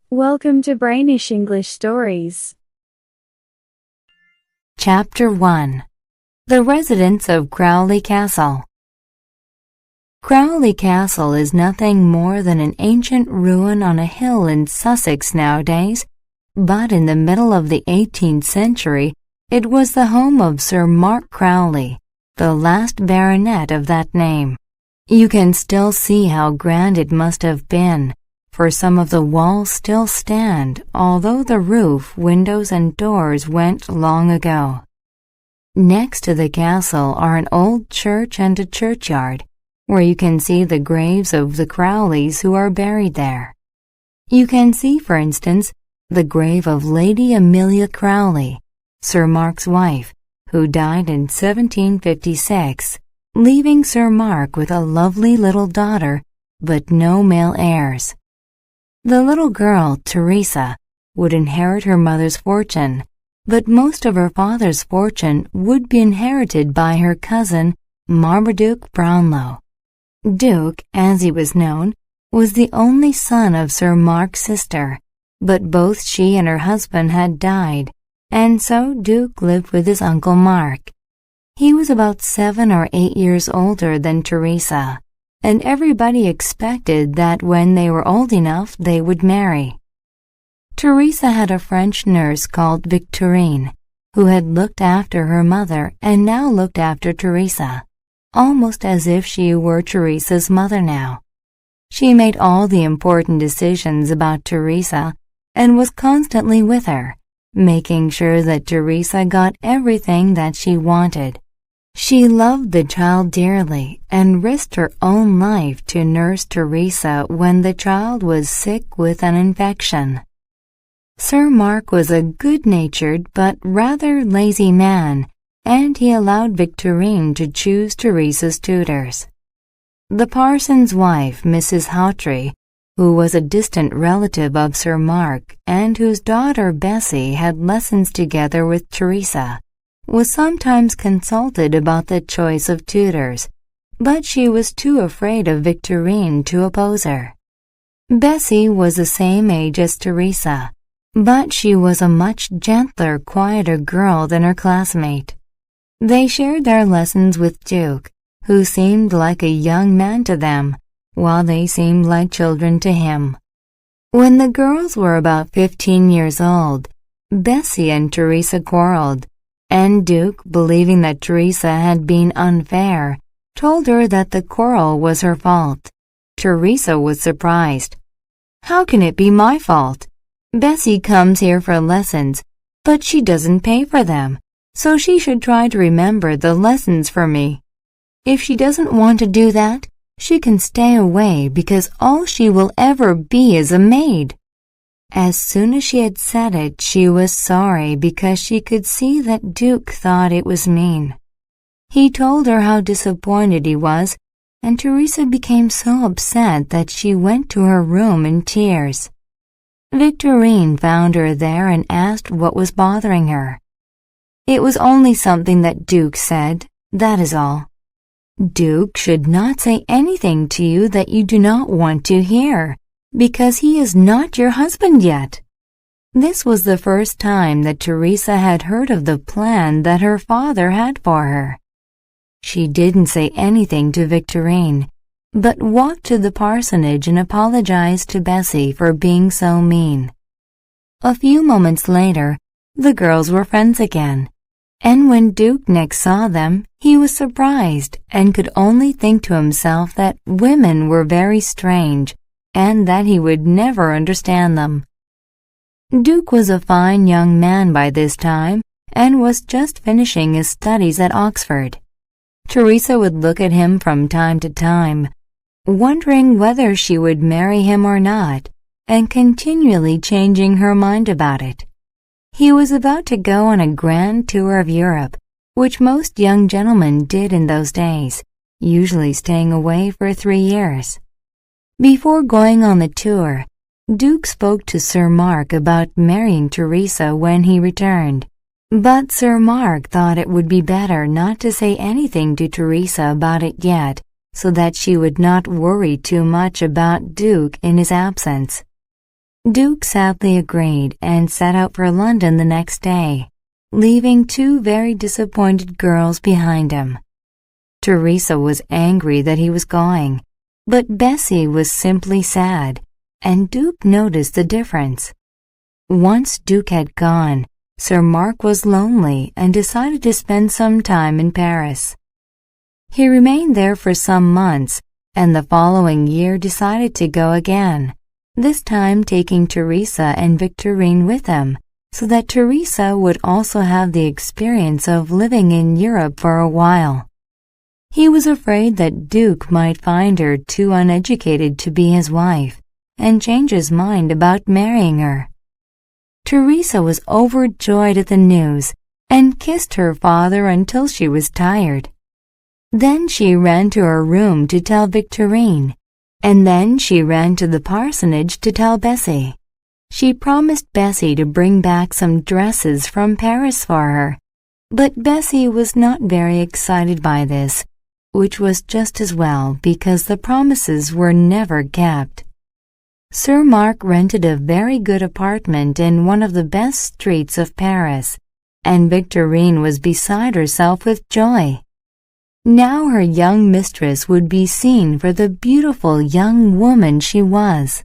Welcome to Brainish English Stories. Chapter 1. The Residents of Crowley Castle. Crowley Castle is nothing more than an ancient ruin on a hill in Sussex nowadays, but in the middle of the 18th century it was the home of Sir Mark Crowley, the last baronet of that name. You can still see how grand it must have been, for some of the walls still stand, although the roof, windows, and doors went long ago. Next to the castle are an old church and a churchyard, where you can see the graves of the Crowleys who are buried there. You can see, for instance, the grave of Lady Amelia Crowley, Sir Mark's wife, who died in 1756, leaving Sir Mark with a lovely little daughter, but no male heirs. The little girl, Teresa, would inherit her mother's fortune, but most of her father's fortune would be inherited by her cousin, Marmaduke Brownlow. Duke, as he was known, was the only son of Sir Mark's sister, but both she and her husband had died, and so Duke lived with his Uncle Mark. He was about 7 or 8 years older than Teresa, and everybody expected that when they were old enough they would marry. Teresa had a French nurse called Victorine, who had looked after her mother and now looked after Teresa, almost as if she were Teresa's mother now. She made all the important decisions about Teresa and was constantly with her, making sure that Teresa got everything that she wanted. She loved the child dearly and risked her own life to nurse Teresa when the child was sick with an infection. Sir Mark was a good-natured but rather lazy man, and he allowed Victorine to choose Teresa's tutors. The parson's wife, Mrs. Hawtrey, who was a distant relative of Sir Mark and whose daughter Bessie had lessons together with Teresa, was sometimes consulted about the choice of tutors, but she was too afraid of Victorine to oppose her. Bessie was the same age as Teresa, but she was a much gentler, quieter girl than her classmate. They shared their lessons with Duke, who seemed like a young man to them, while they seemed like children to him. When the girls were about 15 years old, Bessie and Teresa quarreled, and Duke, believing that Teresa had been unfair, told her that the quarrel was her fault. Teresa was surprised. "How can it be my fault? Bessie comes here for lessons, but she doesn't pay for them, so she should try to remember the lessons for me. If she doesn't want to do that, she can stay away because all she will ever be is a maid." As soon as she had said it, she was sorry because she could see that Duke thought it was mean. He told her how disappointed he was, and Teresa became so upset that she went to her room in tears. Victorine found her there and asked what was bothering her. "It was only something that Duke said, that is all." "Duke should not say anything to you that you do not want to hear, because he is not your husband yet." This was the first time that Teresa had heard of the plan that her father had for her. She didn't say anything to Victorine, but walked to the parsonage and apologized to Bessie for being so mean. A few moments later, the girls were friends again, and when Duke next saw them, he was surprised and could only think to himself that women were very strange, and that he would never understand them. Duke was a fine young man by this time, and was just finishing his studies at Oxford. Teresa would look at him from time to time, wondering whether she would marry him or not, and continually changing her mind about it. He was about to go on a grand tour of Europe, which most young gentlemen did in those days, usually staying away for 3 years. Before going on the tour, Duke spoke to Sir Mark about marrying Teresa when he returned, but Sir Mark thought it would be better not to say anything to Teresa about it yet, so that she would not worry too much about Duke in his absence. Duke sadly agreed and set out for London the next day, leaving two very disappointed girls behind him. Teresa was angry that he was going, but Bessie was simply sad, and Duke noticed the difference. Once Duke had gone, Sir Mark was lonely and decided to spend some time in Paris. He remained there for some months, and the following year decided to go again, this time taking Teresa and Victorine with him, so that Teresa would also have the experience of living in Europe for a while. He was afraid that Duke might find her too uneducated to be his wife, and change his mind about marrying her. Teresa was overjoyed at the news and kissed her father until she was tired. Then she ran to her room to tell Victorine, and then she ran to the parsonage to tell Bessie. She promised Bessie to bring back some dresses from Paris for her, but Bessie was not very excited by this, which was just as well because the promises were never kept. Sir Mark rented a very good apartment in one of the best streets of Paris, and Victorine was beside herself with joy. Now her young mistress would be seen for the beautiful young woman she was.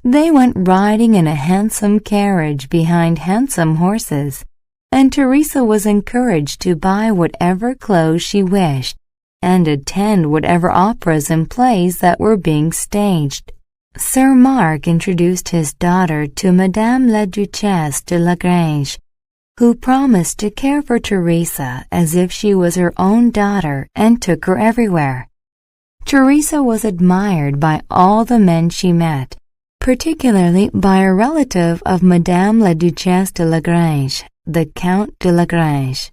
They went riding in a handsome carriage behind handsome horses, and Teresa was encouraged to buy whatever clothes she wished and attend whatever operas and plays that were being staged. Sir Mark introduced his daughter to Madame la Duchesse de Lagrange, who promised to care for Teresa as if she was her own daughter and took her everywhere. Teresa was admired by all the men she met, particularly by a relative of Madame la Duchesse de Lagrange, the Count de Lagrange.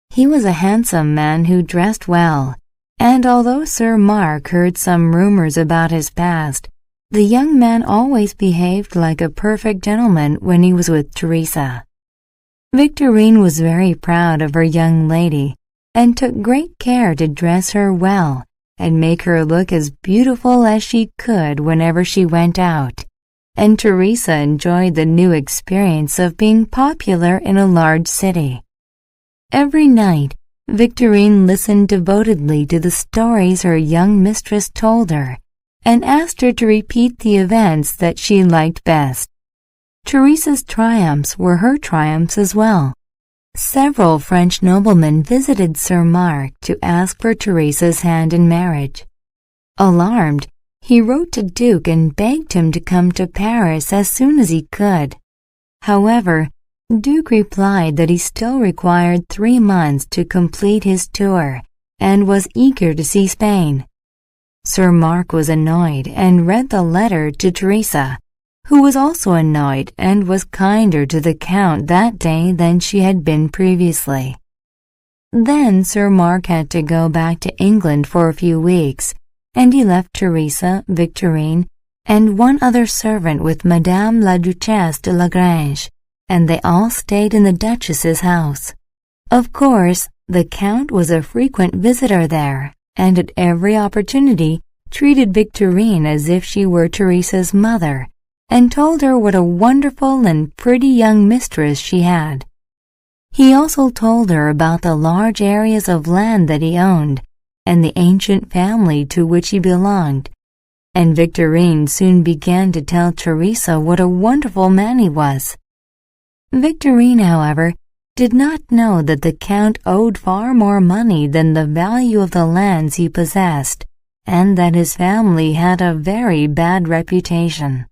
He was a handsome man who dressed well, and although Sir Mark heard some rumors about his past, the young man always behaved like a perfect gentleman when he was with Teresa. Victorine was very proud of her young lady and took great care to dress her well and make her look as beautiful as she could whenever she went out, and Teresa enjoyed the new experience of being popular in a large city. Every night, Victorine listened devotedly to the stories her young mistress told her and asked her to repeat the events that she liked best. Teresa's triumphs were her triumphs as well. Several French noblemen visited Sir Mark to ask for Teresa's hand in marriage. Alarmed, he wrote to Duke and begged him to come to Paris as soon as he could. However, Duke replied that he still required 3 months to complete his tour and was eager to see Spain. Sir Mark was annoyed and read the letter to Teresa, who was also annoyed and was kinder to the Count that day than she had been previously. Then Sir Mark had to go back to England for a few weeks, and he left Teresa, Victorine, and one other servant with Madame la Duchesse de Lagrange, and they all stayed in the Duchess's house. Of course, the Count was a frequent visitor there, and at every opportunity treated Victorine as if she were Teresa's mother, and told her what a wonderful and pretty young mistress she had. He also told her about the large areas of land that he owned, and the ancient family to which he belonged, and Victorine soon began to tell Teresa what a wonderful man he was. Victorine, however, did not know that the Count owed far more money than the value of the lands he possessed, and that his family had a very bad reputation.